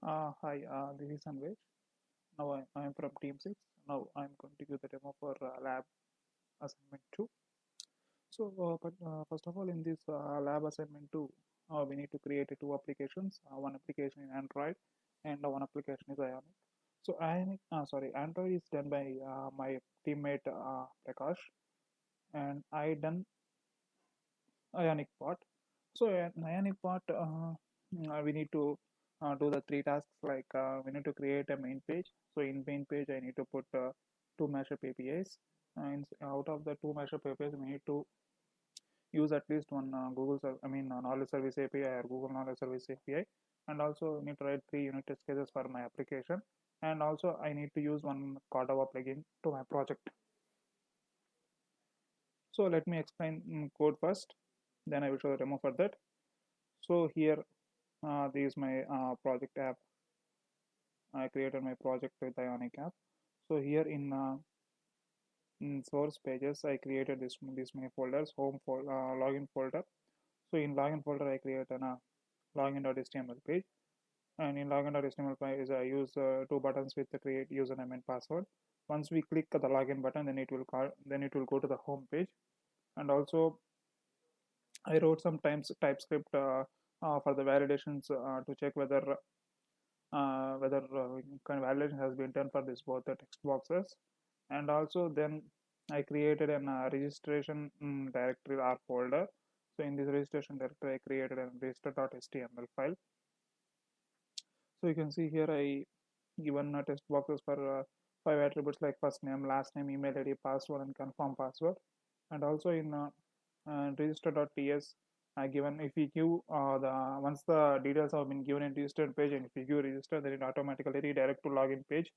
Hi, this is Anvesh. Now I am from Team 6. Now I am going to give the demo for Lab Assignment 2. But first of all, in this Lab Assignment 2, we need to create two applications. One application in Android and one application is Ionic. Android is done by my teammate Prakash, and I done Ionic part. So in Ionic part, we need to do the three tasks like we need to create a main page. So in main page, I need to put two mashup APIs. And out of the two mashup APIs, we need to use at least one Knowledge Service API or Google Knowledge Service API. And also we need to write three unit test cases for my application. And also I need to use one Cordova plugin to my project. So let me explain code first. Then I will show the demo for that. So here, this is my project app. I created my project with Ionic app. So here in source pages, I created these many folders. Login folder. So in login folder, I create a login.html page, and in login.html page, I use two buttons with the create username and password. Once we click the login button, then it will go to the home page. And also, I wrote some TypeScript for the validations to check whether kind of validation has been done for this both the text boxes. And also then I created an registration directory or folder. So in this registration directory, I created a register.html file. So you can see here I given text boxes for five attributes like first name, last name, email ID, password, and confirm password. And also in register.ts, I given if we give the once the details have been given in registered page, and if you give register, then it automatically redirect to login page.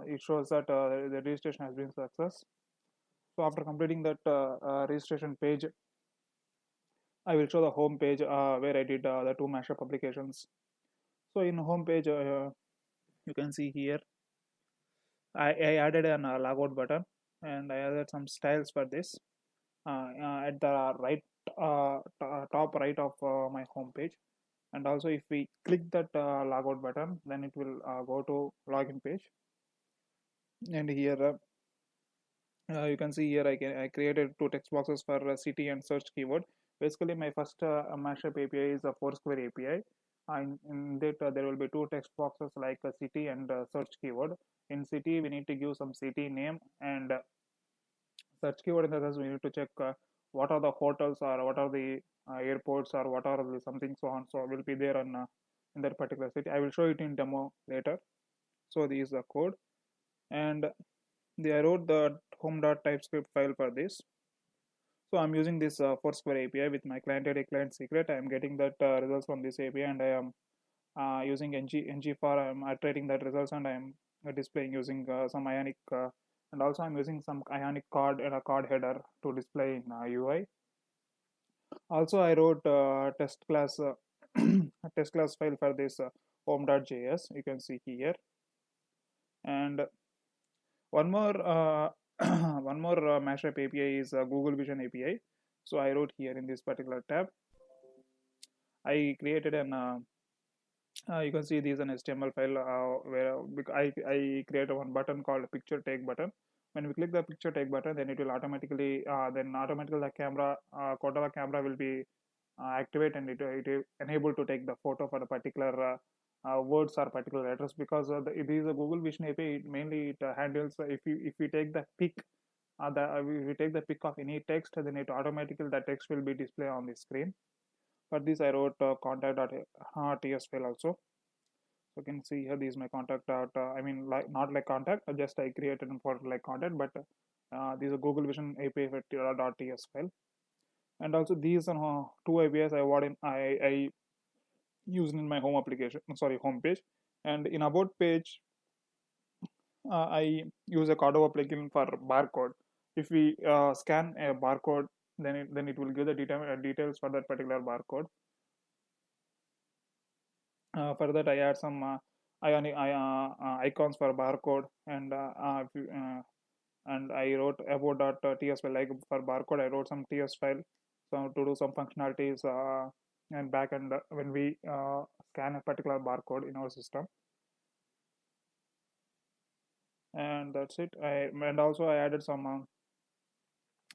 It shows that the registration has been success. So after completing that registration page, I will show the home page where I did the two mashup applications. So in home page, you can see here I added an logout button, and I added some styles for this at the right top right of my home page. And also if we click that logout button, then it will go to login page. And here you can see here I created two text boxes for city and search keyword. Basically my first mashup API is a Foursquare API. In that there will be two text boxes like city and search keyword. In city we need to give some city name, and search keyword in the sense we need to check what are the hotels or what are the airports or what are the something so on. So will be there in that particular city. I will show it in demo later. So this is the code, and I wrote the home.typescript file for this. So I'm using this Foursquare API with my client ID, client secret. I'm getting that results from this API, and I am using ng for I'm iterating that results, and I'm displaying using some Ionic, and also I'm using some Ionic card and a card header to display in UI. Also, I wrote test class a test class file for this home.js. You can see here, and one more one more mashup API is Google Vision API. So I wrote here in this particular tab. I created an you can see this is an HTML file where I created one button called picture take button. When we click the picture take button, then it will automatically the camera Cordova camera will be activate, and it will enable to take the photo for the particular words or particular letters, because it is a Google Vision API. It handles if you take the pic if you take the pic of any text, then it automatically the text will be displayed on the screen. For this I wrote contact.ts file also. So you can see here this is my contact like not like contact, just I created for like contact, but this is a Google Vision API .ts file. And also these two APIs I used in my home page. And in about page, I use a Cordova plugin for barcode. If we scan a barcode, then it will give the details for that particular barcode. For that, I add some icons for barcode, and and I wrote about .ts file. Like for barcode, I wrote some TS file, so to do some functionalities. and backend when we scan a particular barcode in our system. And that's it. And also I added some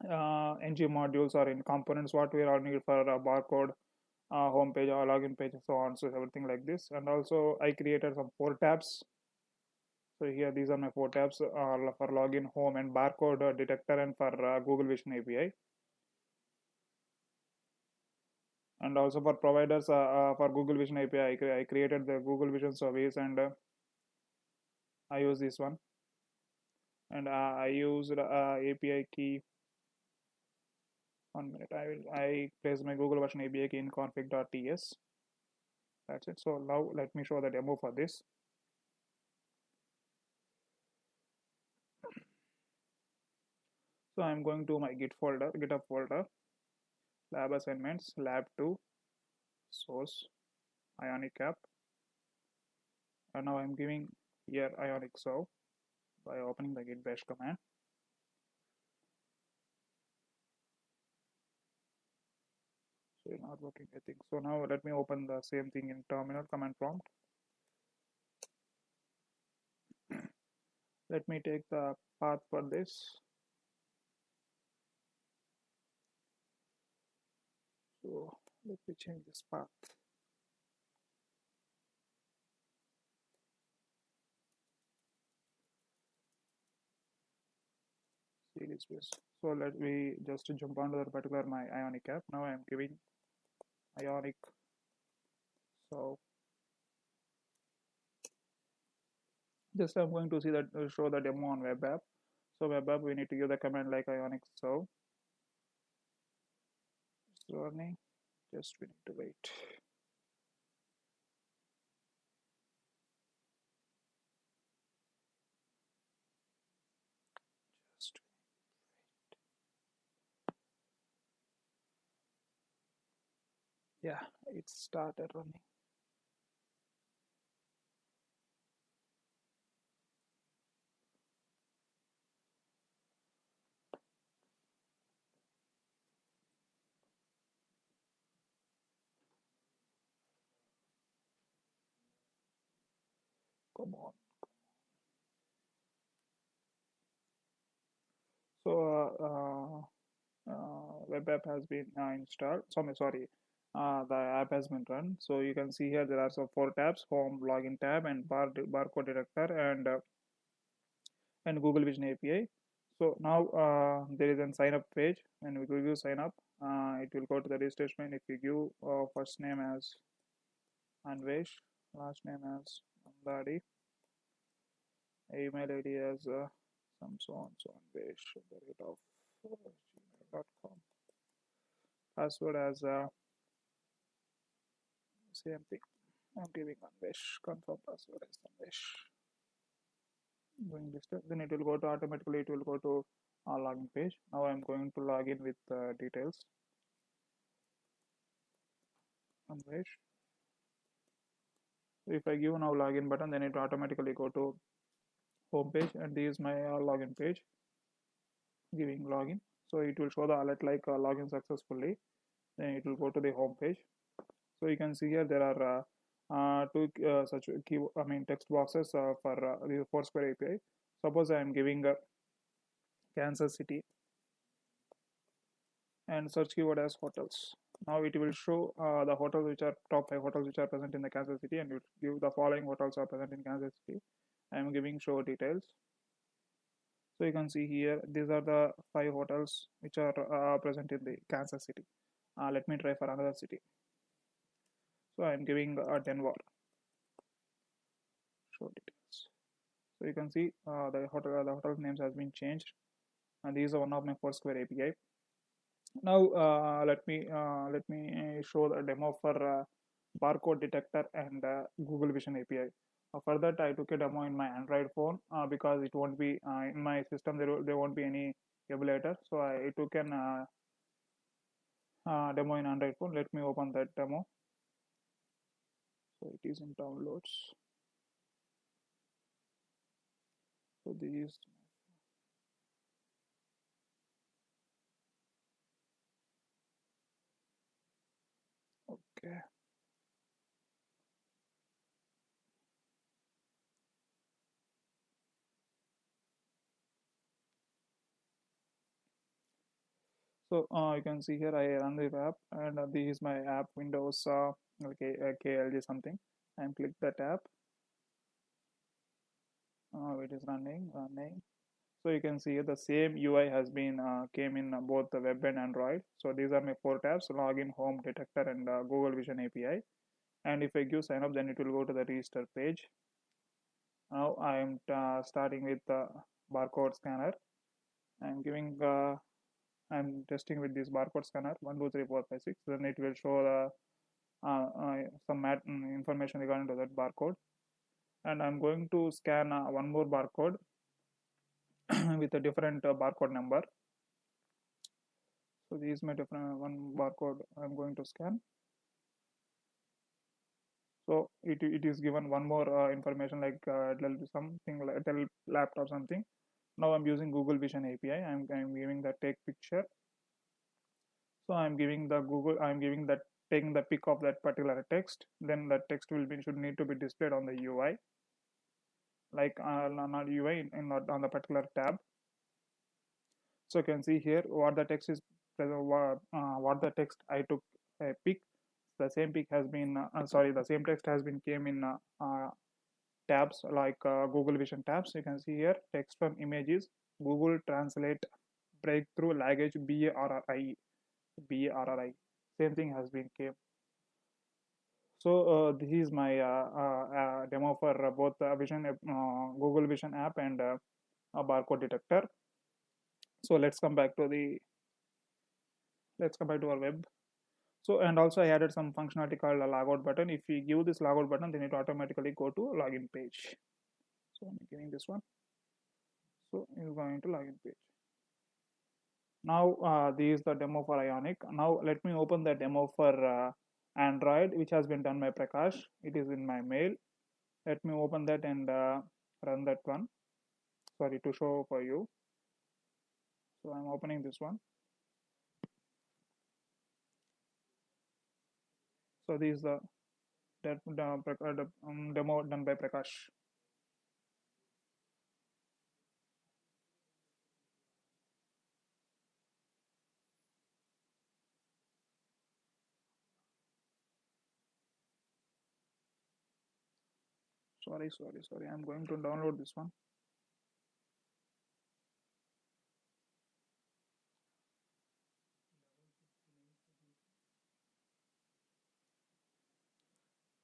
ng modules or in components what we are need for a barcode homepage or login page and so on, so everything like this. And also I created some 4 tabs. So here these are my 4 tabs for login, home, and barcode detector, and for Google Vision API. And also for providers, for Google Vision API, I created the Google Vision service, and I use this one. And I used API key. 1 minute. I place my Google Version API key in config.ts. That's it. So now let me show the demo for this. So I'm going to my GitHub folder, lab assignments, lab2, source, ionic app, and now I'm giving here ionic serve by opening the git bash command. So it's not working, I think. So now let me open the same thing in terminal command prompt. Let me take the path for this. So let me change this path. Series space. So let me just jump onto that particular my ionic app. Now I'm giving ionic. So just I'm going to see that show the demo on web app. So web app we need to give the command like ionic serve. It's running. Just we need to wait. Just yeah, it started running. Come on. So web app has been installed. Sorry, the app has been run. So you can see here there are some 4 tabs: home, login tab, and barcode detector, and Google Vision API. So now there is a sign up page. When we give sign up, it will go to the registration. If you give first name as Anvesh, last name as Andadi, email ID as some so on so Anvesh at the rate of gmail.com, password as same thing. I'm giving Anvesh, confirm password as Anvesh. Doing this step, then it will go to automatically. It will go to our login page. Now I'm going to log in with details. Anvesh. So if I give now login button, then it automatically go to home page, and this is my login page. Giving login, so it will show the alert like login successfully. Then it will go to the home page. So you can see here there are two such key, text boxes for the Foursquare API. Suppose I am giving Kansas City and search keyword as hotels. Now it will show the hotels which are top 5 hotels which are present in the Kansas City, and it will give the following hotels are present in Kansas City. I am giving show details. So you can see here these are the 5 hotels which are present in the Kansas City. Let me try for another city. So I am giving Denver. Show details. So you can see the hotel names has been changed, and these are one of my Foursquare API. Now let me show the demo for barcode detector and Google Vision API. For that, I took a demo in my Android phone because it won't be in my system. There won't be any emulator, so I took an demo in Android phone. Let me open that demo. So it is in downloads. So this is okay. Okay. So you can see here I run the app, and this is my app Windows. Okay, KLG something. And click that app. It is running. So you can see the same UI has been came in both the web and Android. So these are my four tabs: login, home, detector, and Google Vision API. And if I give sign up, then it will go to the register page. Now I am starting with the barcode scanner. I'm giving I'm testing with this barcode scanner 1 2 3 4 5 6. Then it will show some information regarding to that barcode. And I'm going to scan one more barcode with a different barcode number. So this is my different one barcode I'm going to scan. So it is given one more information like something like tell laptop something. Now I'm using Google Vision API. I'm giving the take picture. So I'm giving that taking the pic of that particular text. Then that text should need to be displayed on the UI, like not UI not on the particular tab. So you can see here what the text is what the text I took a pic. The same pic has been sorry, the same text has been came in tabs like Google Vision tabs. You can see here text from images Google Translate breakthrough language BARRI. Same thing has been came. So this is my demo for both Google Vision app and a barcode detector. So let's come back to our web. So and also I added some functionality called a logout button. If we give this logout button, then it automatically go to login page. So I'm giving this one. So it's going to login page. Now this is the demo for Ionic. Now let me open the demo for Android, which has been done by Prakash. It is in my mail. Let me open that and run that one. Sorry, to show for you. So I'm opening this one. So this is the demo done by Prakash. Sorry. I'm going to download this one.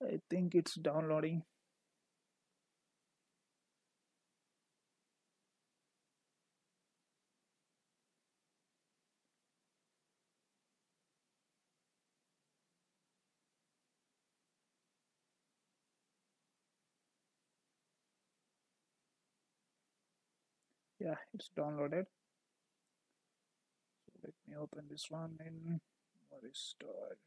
I think it's downloading. Yeah, it's downloaded. So let me open this one in what is stored.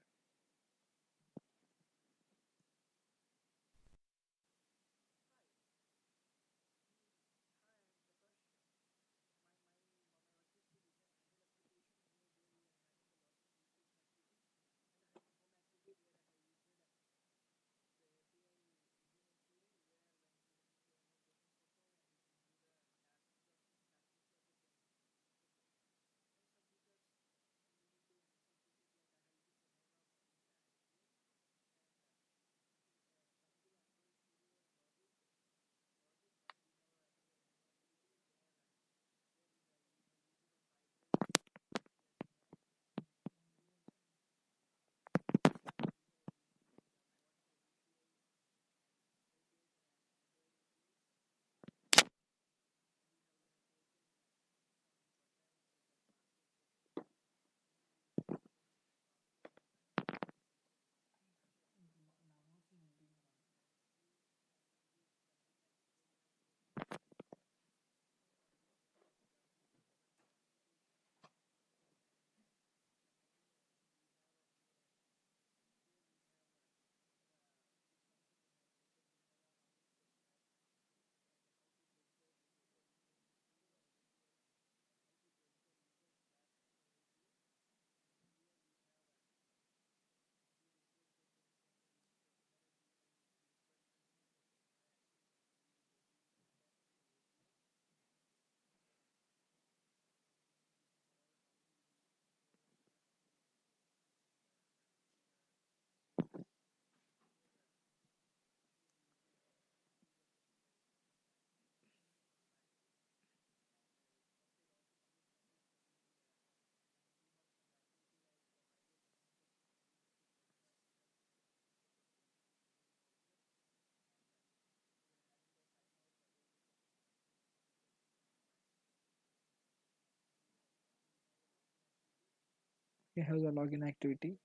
We have the login activity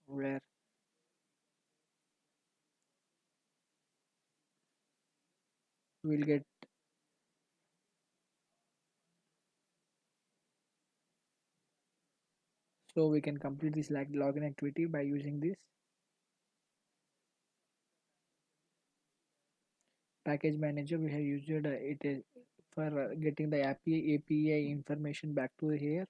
where we'll get, so we can complete this login activity by using this package manager. We have used it for getting the API information back to here.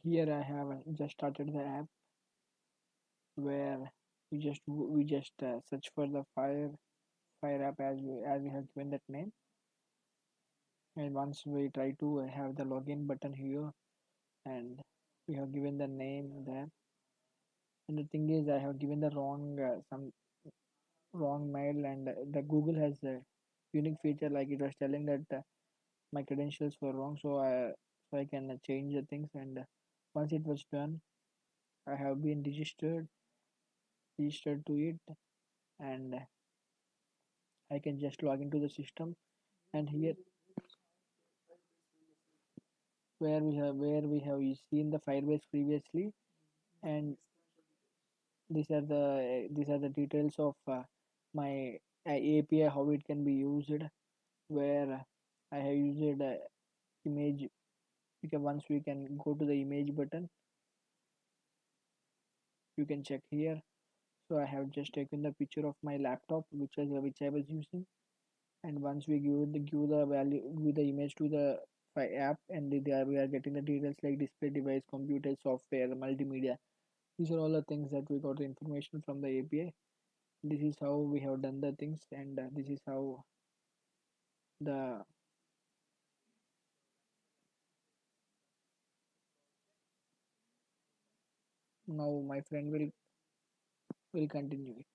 Here I have just started the app where we just search for the fire app as we have given that name, and once we try to have the login button here, and we have given the name there. And the thing is, I have given the some wrong mail, and the Google has a unique feature, like it was telling that my credentials were wrong, so I can change the things. And once it was done, I have been registered to it, and I can just log into the system. And here where we have seen the Firebase previously, and these are the details of my API, how it can be used, where I have used image. Because once we can go to the image button, you can check here. So I have just taken the picture of my laptop, which I was using, and once we give the image to the app, and there we are getting the details like display device, computer, software, multimedia. These are all the things that we got the information from the API. This is how we have done the things, and this is how the now my friend will continue it.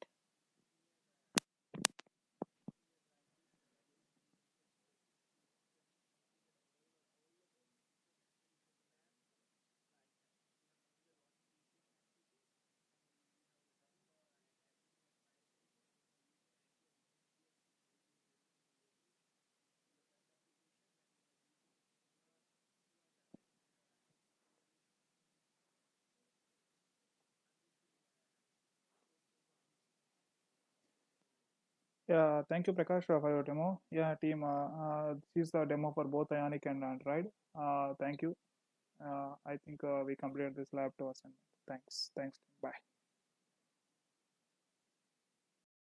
Yeah, thank you, Prakash, for your demo. Yeah, team, this is the demo for both Ionic and Android. Thank you. I think we completed this lab to assignment. Thanks. Thanks. Bye.